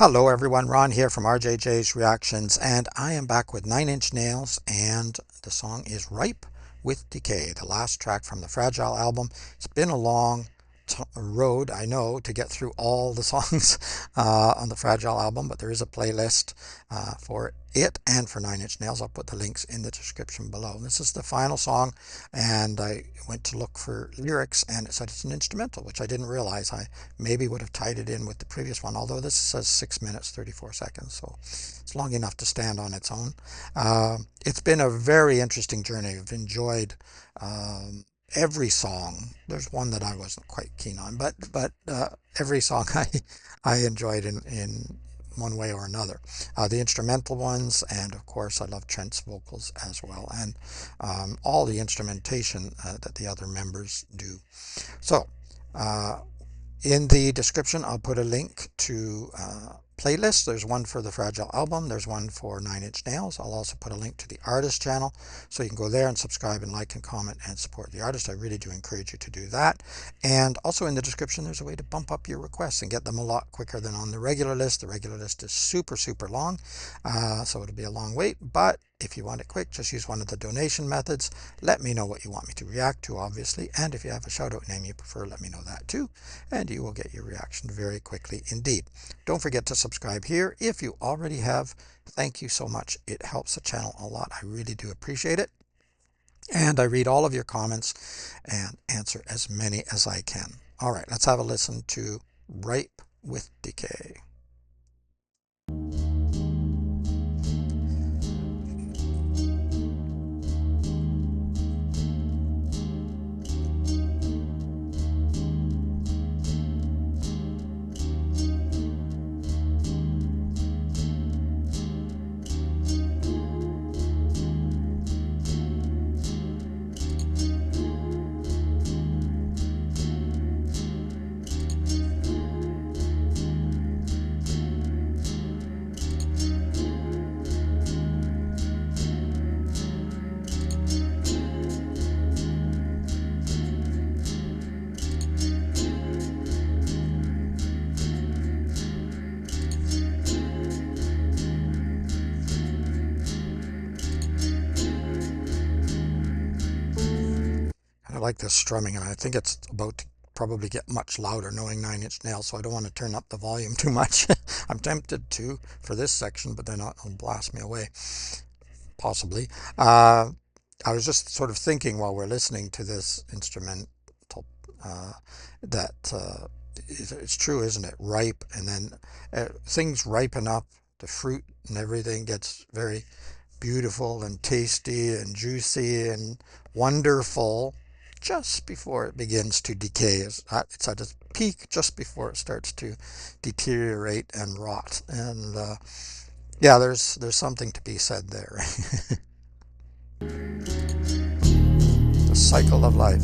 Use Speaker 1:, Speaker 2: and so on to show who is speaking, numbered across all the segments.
Speaker 1: Hello everyone, Ron here from RJJ's Reactions, and I am back with 9 Inch Nails, and the song is Ripe with Decay, the last track from the Fragile album. It's been a long road, I know, to get through all the songs on the Fragile album, but there is a playlist for it and for 9 Inch Nails. I'll put the links in the description below. This is the final song, and I went to look for lyrics, and it said it's an instrumental, which I didn't realize. I maybe would have tied it in with the previous one, although this says 6 minutes 34 seconds, so it's long enough to stand on its own. It's been a very interesting journey. I've enjoyed every song. There's one that I wasn't quite keen on, but every song I enjoyed in one way or another. The instrumental ones, and of course I love Trent's vocals as well, and all the instrumentation that the other members do. So in the description I'll put a link to playlists. There's one for the Fragile album, there's one for 9 Inch Nails. I'll also put a link to the artist channel, so you can go there and subscribe and like and comment and support the artist. I really do encourage you to do that. And also in the description there's a way to bump up your requests and get them a lot quicker than on the regular list. The regular list is super long, so it'll be a long wait, but if you want it quick, just use one of the donation methods. Let me know what you want me to react to, obviously, and if you have a shout out name you prefer, let me know that too, and you will get your reaction very quickly indeed. Don't forget to subscribe here if you already have. Thank you so much. It helps the channel a lot. I really do appreciate it. And I read all of your comments and answer as many as I can. All right, let's have a listen to Ripe with Decay. I like this strumming, and I think it's about to probably get much louder knowing 9 Inch Nails, so I don't want to turn up the volume too much. I'm tempted to for this section, but then it'll blast me away, possibly. I was just sort of thinking while we're listening to this instrumental that it's true, isn't it? Ripe, and then things ripen up, the fruit and everything gets very beautiful and tasty and juicy and wonderful just before it begins to decay. It's at its peak just before it starts to deteriorate and rot. And yeah, there's something to be said there. The cycle of life.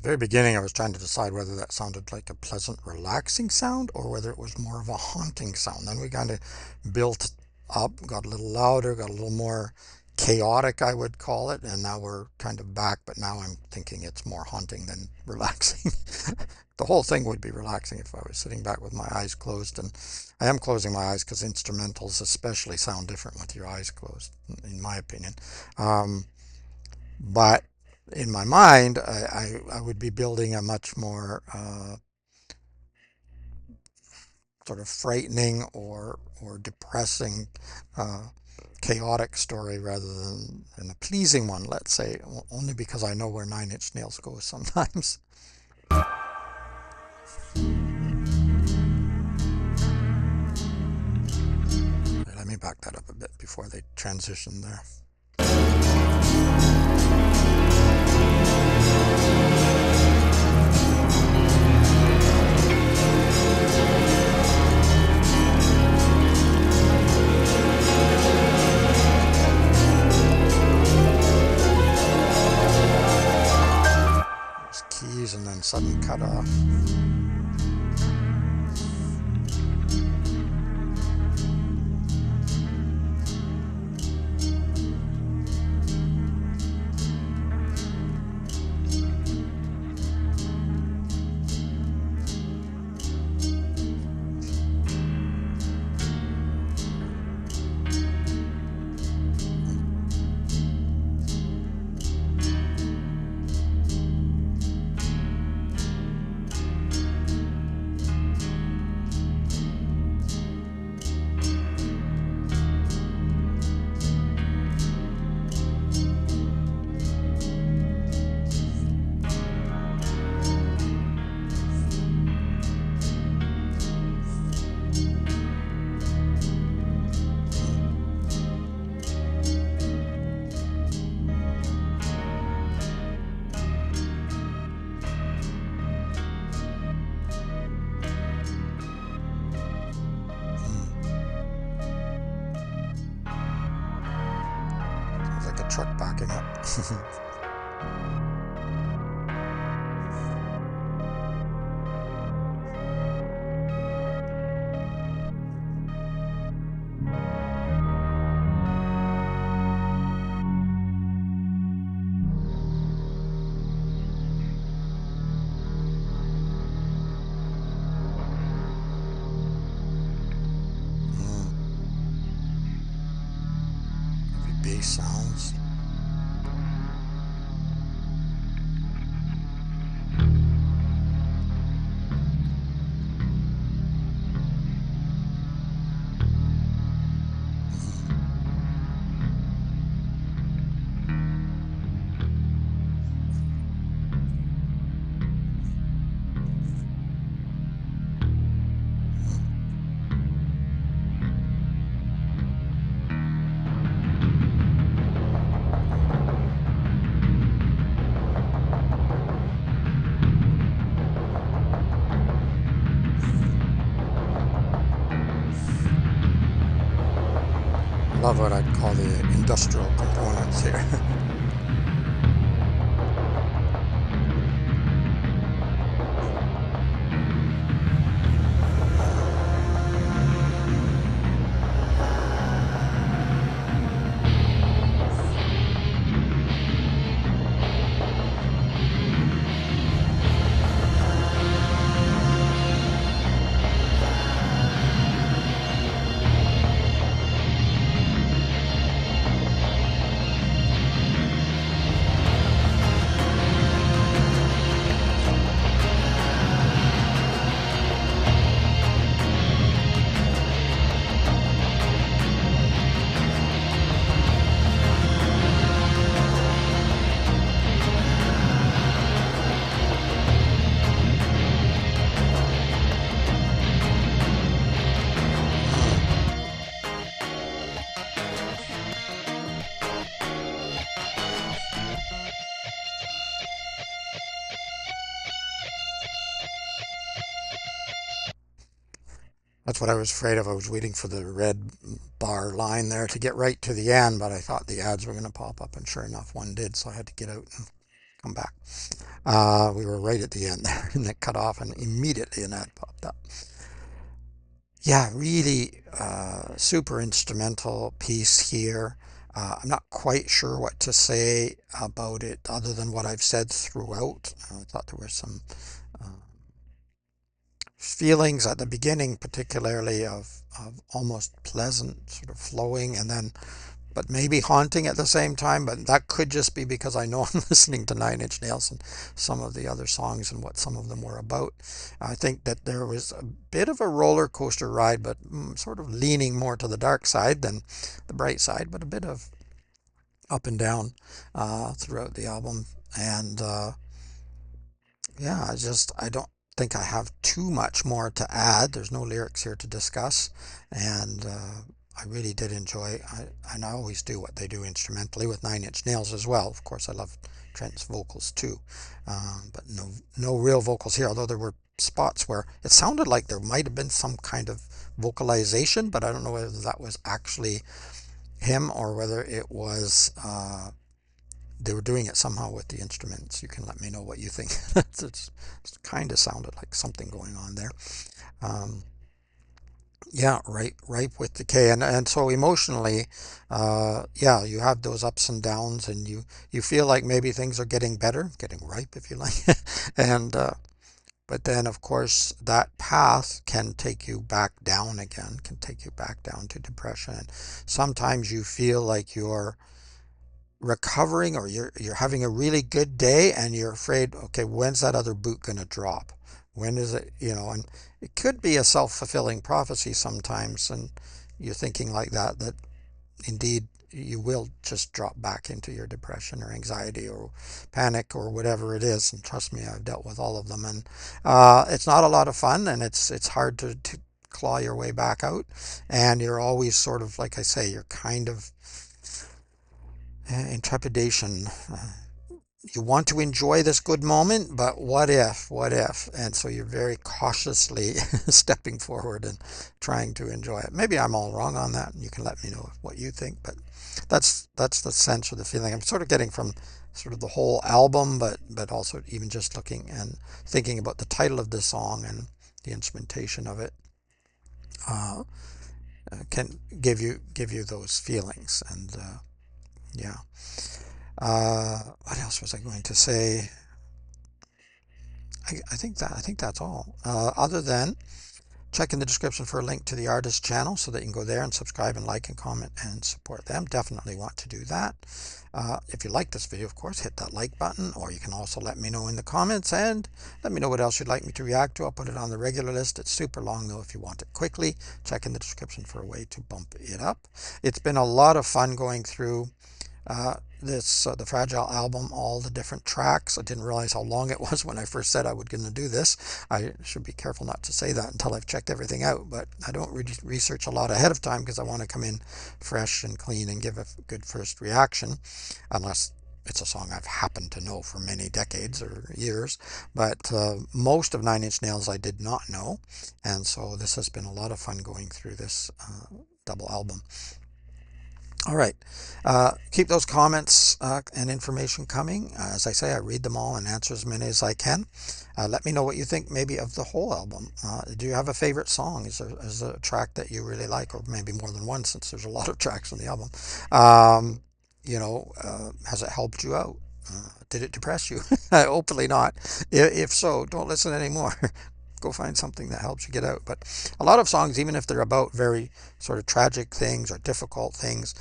Speaker 1: very beginning I was trying to decide whether that sounded like a pleasant, relaxing sound or whether it was more of a haunting sound. Then we kind of built up, got a little louder, got a little more chaotic, I would call it, and now we're kind of back, but now I'm thinking it's more haunting than relaxing. The whole thing would be relaxing if I was sitting back with my eyes closed, and I am closing my eyes because instrumentals especially sound different with your eyes closed, in my opinion. Um, but in my mind, I would be building a much more sort of frightening or depressing, uh, chaotic story rather than a pleasing one, let's say, only because I know where Nine Inch Nails goes sometimes. Let me back that up a bit before they transition there. There's keys and then sudden cut off. Like a truck backing up. Bass sounds. Love what I'd call the industrial components here. That's what I was afraid of. I was waiting for the red bar line there to get right to the end, but I thought the ads were going to pop up, and sure enough, one did, so I had to get out and come back. We were right at the end there, and it cut off, and immediately an ad popped up. Yeah, really super instrumental piece here. I'm not quite sure what to say about it other than what I've said throughout. I thought there were some uh, feelings at the beginning, particularly of almost pleasant sort of flowing, and then but maybe haunting at the same time. But that could just be because I know I'm listening to Nine Inch Nails and some of the other songs and what some of them were about. I think that there was a bit of a roller coaster ride, but sort of leaning more to the dark side than the bright side, but a bit of up and down throughout the album. And yeah, I don't think I have too much more to add. There's no lyrics here to discuss, and I really did enjoy. And I always do what they do instrumentally with Nine Inch Nails as well. Of course, I love Trent's vocals too, but no real vocals here. Although there were spots where it sounded like there might have been some kind of vocalization, but I don't know whether that was actually him or whether it was. They were doing it somehow with the instruments. You can let me know what you think. It's kind of sounded like something going on there. Um, yeah, ripe with decay, and so emotionally, yeah, you have those ups and downs, and you feel like maybe things are getting better, getting ripe, if you like, and but then of course that path can take you back down again, can take you back down to depression, and sometimes you feel like you're recovering or you're having a really good day and you're afraid, okay, when's that other boot going to drop? When is it, and it could be a self-fulfilling prophecy sometimes, and you're thinking like that indeed you will just drop back into your depression or anxiety or panic or whatever it is. And trust me, I've dealt with all of them, and it's not a lot of fun, and it's hard to claw your way back out, and you're always sort of, like I say, you're kind of in trepidation. You want to enjoy this good moment, but what if, what if? And so you're very cautiously stepping forward and trying to enjoy it. Maybe I'm all wrong on that, and you can let me know what you think, but that's the sense or the feeling I'm sort of getting from sort of the whole album, but also even just looking and thinking about the title of the song and the instrumentation of it. Uh, can give you those feelings, and yeah. What else was I going to say? I think that's all. Other than check in the description for a link to the artist channel so that you can go there and subscribe and like and comment and support them. Definitely want to do that. If you like this video, of course, hit that like button, or you can also let me know in the comments and let me know what else you'd like me to react to. I'll put it on the regular list. It's super long though if you want it quickly. Check in the description for a way to bump it up. It's been a lot of fun going through the Fragile album, all the different tracks. I didn't realize how long it was when I first said I was going to do this. I should be careful not to say that until I've checked everything out, but I don't research a lot ahead of time because I want to come in fresh and clean and give a good first reaction, unless it's a song I've happened to know for many decades or years. But most of Nine Inch Nails I did not know, and so this has been a lot of fun going through this double album. All right. Keep those comments and information coming. As I say, I read them all and answer as many as I can. Let me know what you think maybe of the whole album. Do you have a favorite song? Is there a track that you really like, or maybe more than one, since there's a lot of tracks on the album? Has it helped you out? Did it depress you? Hopefully not. If so, don't listen anymore. Go find something that helps you get out. But a lot of songs, even if they're about very sort of tragic things or difficult things,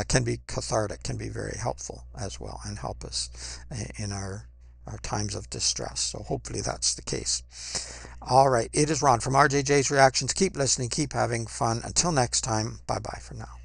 Speaker 1: can be cathartic, can be very helpful as well, and help us in our times of distress. So hopefully that's the case. All right, it is Ron from RJJ's Reactions. Keep listening, keep having fun. Until next time, bye bye for now.